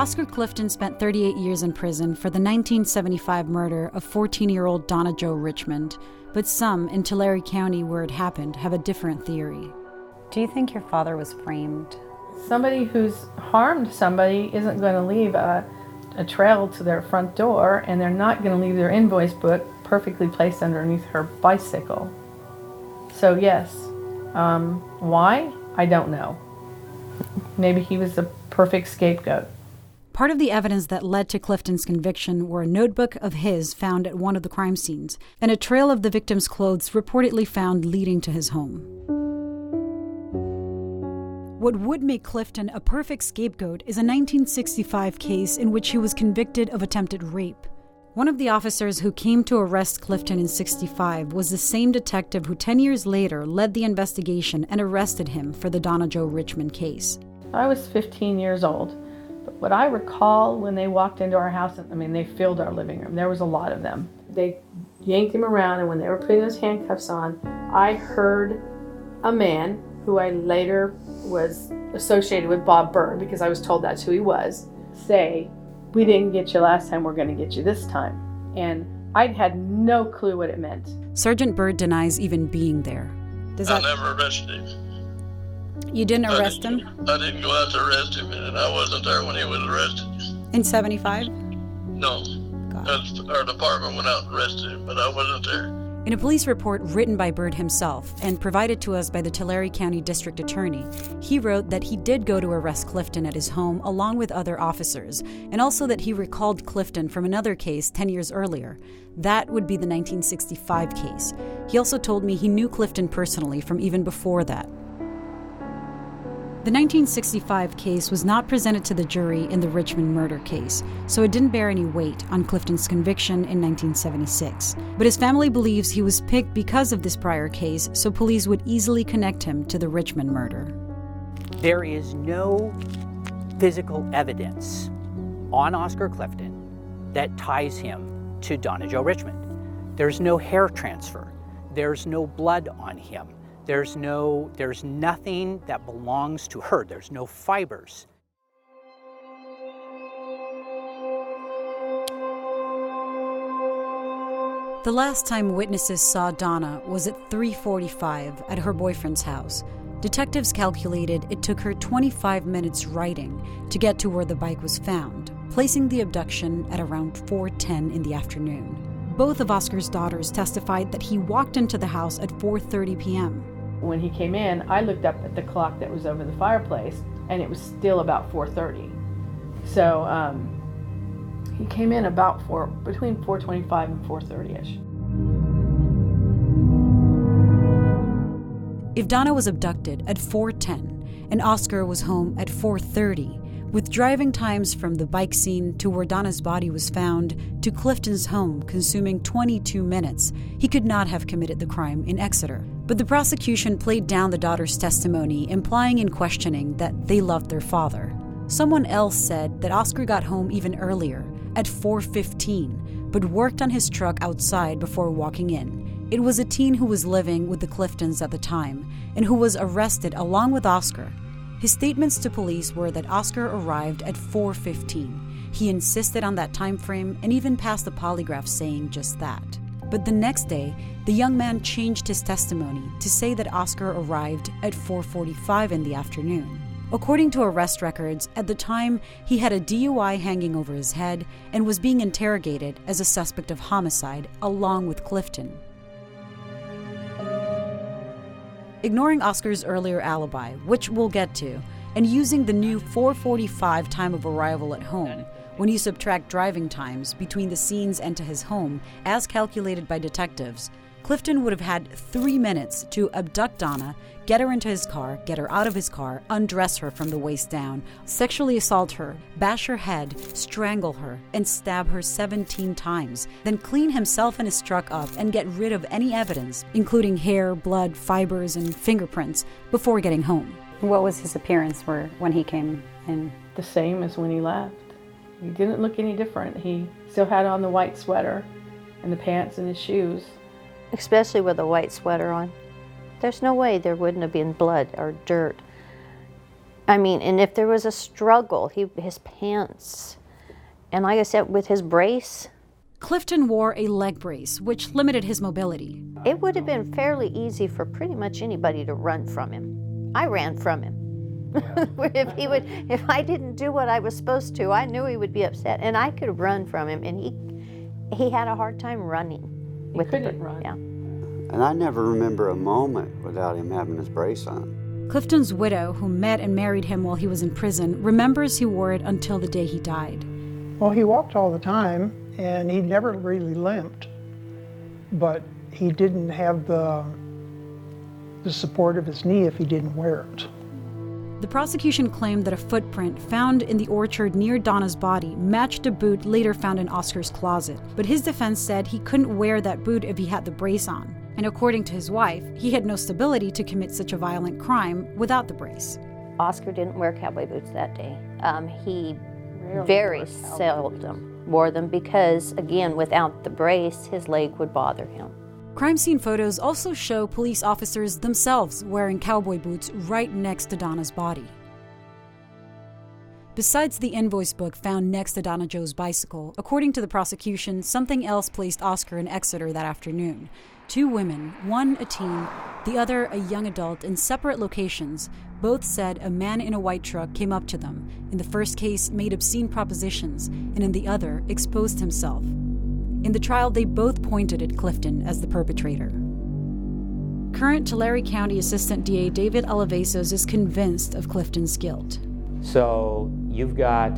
Oscar Clifton spent 38 years in prison for the 1975 murder of 14-year-old Donna Jo Richmond, but some in Tulare County where it happened have a different theory. Do you think your father was framed? Somebody who's harmed somebody isn't going to leave a trail to their front door, and they're not going to leave their invoice book perfectly placed underneath her bicycle. So yes. Why? I don't know. Maybe he was the perfect scapegoat. Part of the evidence that led to Clifton's conviction were a notebook of his found at one of the crime scenes and a trail of the victim's clothes reportedly found leading to his home. What would make Clifton a perfect scapegoat is a 1965 case in which he was convicted of attempted rape. One of the officers who came to arrest Clifton in '65 was the same detective who 10 years later led the investigation and arrested him for the Donna Jo Richmond case. I was 15 years old. But what I recall when they walked into our house, they filled our living room. There was a lot of them. They yanked him around, and when they were putting those handcuffs on, I heard a man who I later was associated with Bob Byrne, because I was told that's who he was, say, "We didn't get you last time, we're going to get you this time." And I'd had no clue what it meant. Sergeant Byrd denies even being there. I never arrested him. You didn't arrest him? I didn't go out to arrest him, and I wasn't there when he was arrested. In '75? No. Our department went out and arrested him, but I wasn't there. In a police report written by Byrd himself and provided to us by the Tulare County District Attorney, he wrote that he did go to arrest Clifton at his home along with other officers, and also that he recalled Clifton from another case 10 years earlier. That would be the 1965 case. He also told me he knew Clifton personally from even before that. The 1965 case was not presented to the jury in the Richmond Murder case, so it didn't bear any weight on Clifton's conviction in 1976. But his family believes he was picked because of this prior case, so police would easily connect him to the Richmond murder. There is no physical evidence on Oscar Clifton that ties him to Donna Jo Richmond. There's no hair transfer. There's no blood on him. There's nothing that belongs to her. There's no fibers. The last time witnesses saw Donna was at 3:45 at her boyfriend's house. Detectives calculated it took her 25 minutes riding to get to where the bike was found, placing the abduction at around 4:10 in the afternoon. Both of Oscar's daughters testified that he walked into the house at 4:30 p.m. When he came in, I looked up at the clock that was over the fireplace, and it was still about 4:30. So he came in about between 4:25 and 4:30ish. If Donna was abducted at 4:10 and Oscar was home at 4:30, with driving times from the bike scene to where Donna's body was found to Clifton's home consuming 22 minutes, he could not have committed the crime in Exeter. But the prosecution played down the daughter's testimony, implying in questioning that they loved their father. Someone else said that Oscar got home even earlier, at 4:15, but worked on his truck outside before walking in. It was a teen who was living with the Cliftons at the time and who was arrested along with Oscar. His statements to police were that Oscar arrived at 4:15. He insisted on that time frame and even passed a polygraph saying just that. But the next day, the young man changed his testimony to say that Oscar arrived at 4:45 in the afternoon. According to arrest records, at the time, he had a DUI hanging over his head and was being interrogated as a suspect of homicide along with Clifton. Ignoring Oscar's earlier alibi, which we'll get to, and using the new 4:45 time of arrival at home, when you subtract driving times between the scenes and to his home, as calculated by detectives, Clifton would have had 3 minutes to abduct Donna, get her into his car, get her out of his car, undress her from the waist down, sexually assault her, bash her head, strangle her, and stab her 17 times, then clean himself and his truck up and get rid of any evidence, including hair, blood, fibers, and fingerprints, before getting home. What was his appearance when he came in? The same as when he left. He didn't look any different. He still had on the white sweater and the pants and his shoes. Especially with a white sweater on. There's no way there wouldn't have been blood or dirt I mean, and if there was a struggle, his pants, and like I said, with his brace. Clifton wore a leg brace, which limited his mobility. It would have been fairly easy for pretty much anybody to run from him. I ran from him. If I didn't do what I was supposed to, I knew he would be upset, and I could run from him, and he had a hard time running. He couldn't run. Yeah. And I never remember a moment without him having his brace on. Clifton's widow, who met and married him while he was in prison, remembers he wore it until the day he died. Well, he walked all the time, and he never really limped, but he didn't have the support of his knee if he didn't wear it. The prosecution claimed that a footprint found in the orchard near Donna's body matched a boot later found in Oscar's closet, but his defense said he couldn't wear that boot if he had the brace on. And according to his wife, he had no stability to commit such a violent crime without the brace. Oscar didn't wear cowboy boots that day. He very seldom wore them because, again, without the brace, his leg would bother him. Crime scene photos also show police officers themselves wearing cowboy boots right next to Donna's body. Besides the invoice book found next to Donna Joe's bicycle, according to the prosecution, something else placed Oscar in Exeter that afternoon. 2 women, one a teen, the other a young adult, in separate locations, both said a man in a white truck came up to them. In the first case, made obscene propositions, and in the other, exposed himself. In the trial, they both pointed at Clifton as the perpetrator. Current Tulare County Assistant DA David Alavezos is convinced of Clifton's guilt. So you've got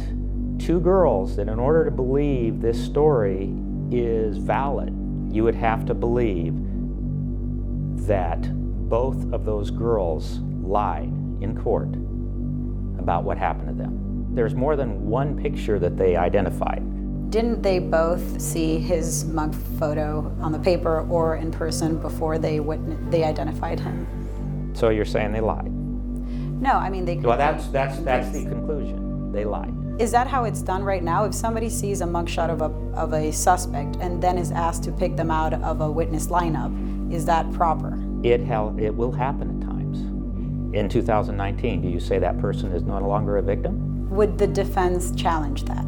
2 girls that in order to believe this story is valid, you would have to believe that both of those girls lied in court about what happened to them. There's more than one picture that they identified. Didn't they both see his mug photo on the paper or in person before they identified him? So you're saying they lied? No, I mean they. Well, that's the conclusion. They lied. Is that how it's done right now? If somebody sees a mugshot of a suspect and then is asked to pick them out of a witness lineup, is that proper? It will happen at times. In 2019, do you say that person is no longer a victim? Would the defense challenge that?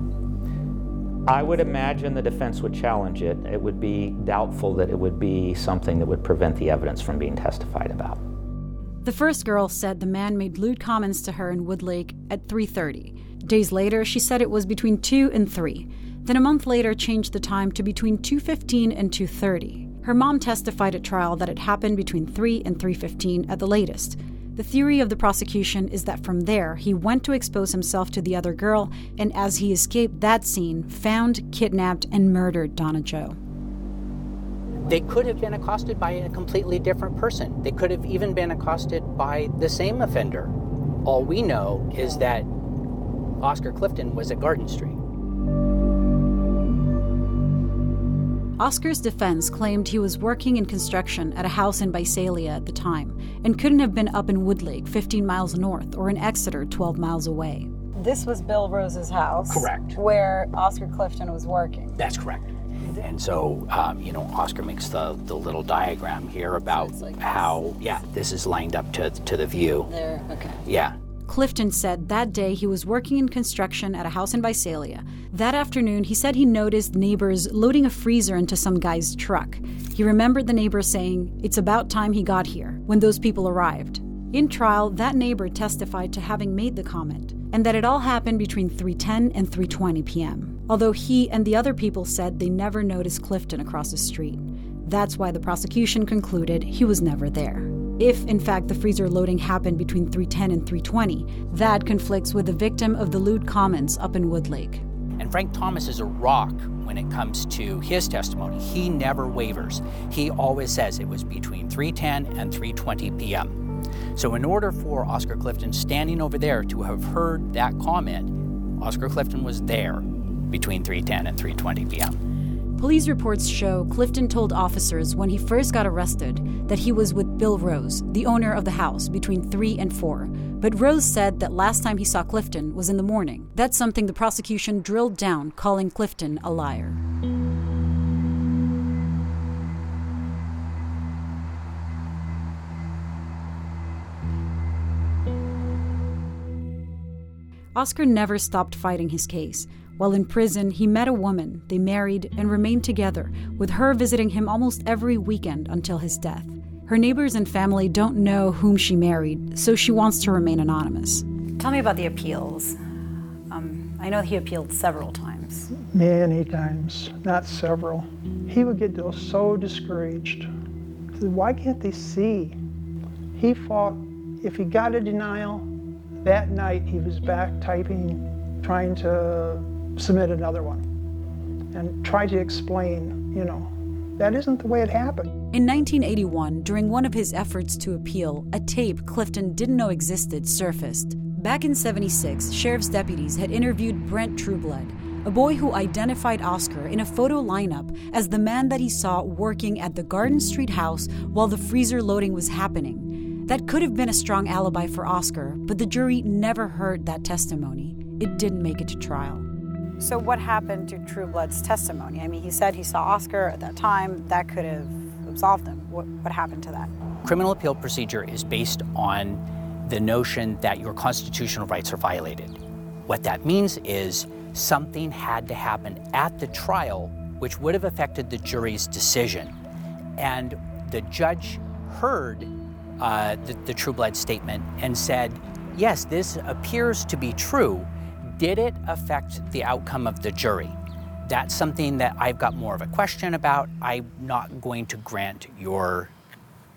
I would imagine the defense would challenge it. It would be doubtful that it would be something that would prevent the evidence from being testified about. The first girl said the man made lewd comments to her in Woodlake at 3:30. Days later, she said it was between 2 and 3. Then a month later, changed the time to between 2:15 and 2:30. Her mom testified at trial that it happened between 3 and 3:15 at the latest. The theory of the prosecution is that from there, he went to expose himself to the other girl, and as he escaped that scene, found, kidnapped, and murdered Donna Joe. They could have been accosted by a completely different person. They could have even been accosted by the same offender. All we know is that Oscar Clifton was at Garden Street. Oscar's defense claimed he was working in construction at a house in Visalia at the time and couldn't have been up in Woodlake, 15 miles north, or in Exeter, 12 miles away. This was Bill Rose's house. Correct. Where Oscar Clifton was working. That's correct. And so, Oscar makes the little diagram here about how, this is lined up to the view. There, okay. Yeah. Clifton said that day he was working in construction at a house in Visalia. That afternoon, he said he noticed neighbors loading a freezer into some guy's truck. He remembered the neighbor saying, "It's about time he got here," when those people arrived. In trial, that neighbor testified to having made the comment, and that it all happened between 3:10 and 3:20 p.m., although he and the other people said they never noticed Clifton across the street. That's why the prosecution concluded he was never there. If, in fact, the freezer loading happened between 3:10 and 3:20, that conflicts with the victim of the lewd comments up in Woodlake. And Frank Thomas is a rock when it comes to his testimony. He never wavers. He always says it was between 3:10 and 3:20 p.m. So in order for Oscar Clifton standing over there to have heard that comment, Oscar Clifton was there between 3:10 and 3:20 p.m. Police reports show Clifton told officers when he first got arrested that he was with Bill Rose, the owner of the house, between 3 and 4. But Rose said that last time he saw Clifton was in the morning. That's something the prosecution drilled down, calling Clifton a liar. Oscar never stopped fighting his case. While in prison, he met a woman, they married, and remained together, with her visiting him almost every weekend until his death. Her neighbors and family don't know whom she married, so she wants to remain anonymous. Tell me about the appeals. I know he appealed several times. Many times, not several. He would get so discouraged. Why can't they see? He fought. If he got a denial, that night he was back typing, trying to submit another one and try to explain, that isn't the way it happened. In 1981, during one of his efforts to appeal, a tape Clifton didn't know existed surfaced. Back in '76, sheriff's deputies had interviewed Brent Trueblood, a boy who identified Oscar in a photo lineup as the man that he saw working at the Garden Street house while the freezer loading was happening. That could have been a strong alibi for Oscar, but the jury never heard that testimony. It didn't make it to trial. So what happened to Trueblood's testimony? I mean, he said he saw Oscar at that time. That could have absolved him. What happened to that? Criminal appeal procedure is based on the notion that your constitutional rights are violated. What that means is something had to happen at the trial which would have affected the jury's decision. And the judge heard the Trueblood statement and said, yes, this appears to be true. Did it affect the outcome of the jury? That's something that I've got more of a question about. I'm not going to grant your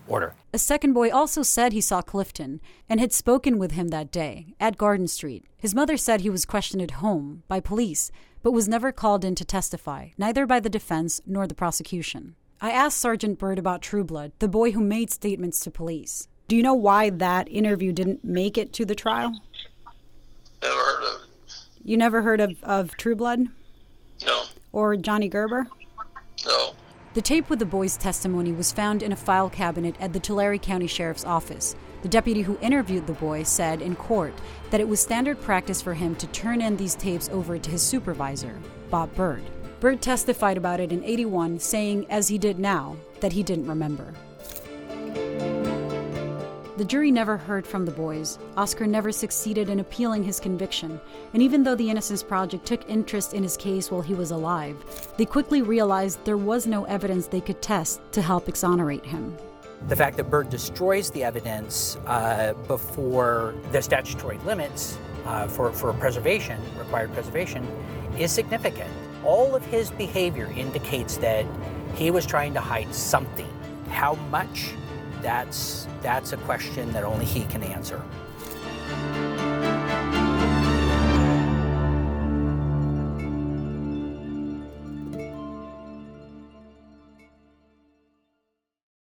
order. A second boy also said he saw Clifton and had spoken with him that day at Garden Street. His mother said he was questioned at home by police, but was never called in to testify, neither by the defense nor the prosecution. I asked Sergeant Bird about Trueblood, the boy who made statements to police. Do you know why that interview didn't make it to the trial? Never heard of it. You never heard of Trueblood? No. Or Johnny Gerber? No. The tape with the boy's testimony was found in a file cabinet at the Tulare County Sheriff's Office. The deputy who interviewed the boy said in court that it was standard practice for him to turn in these tapes over to his supervisor, Bob Bird. Bird testified about it in '81, saying, as he did now, that he didn't remember. The jury never heard from the boys. Oscar never succeeded in appealing his conviction, and even though the Innocence Project took interest in his case while he was alive, they quickly realized there was no evidence they could test to help exonerate him. The fact that Bird destroys the evidence before the statutory limits for required preservation, is significant. All of his behavior indicates that he was trying to hide something. How much? That's a question that only he can answer.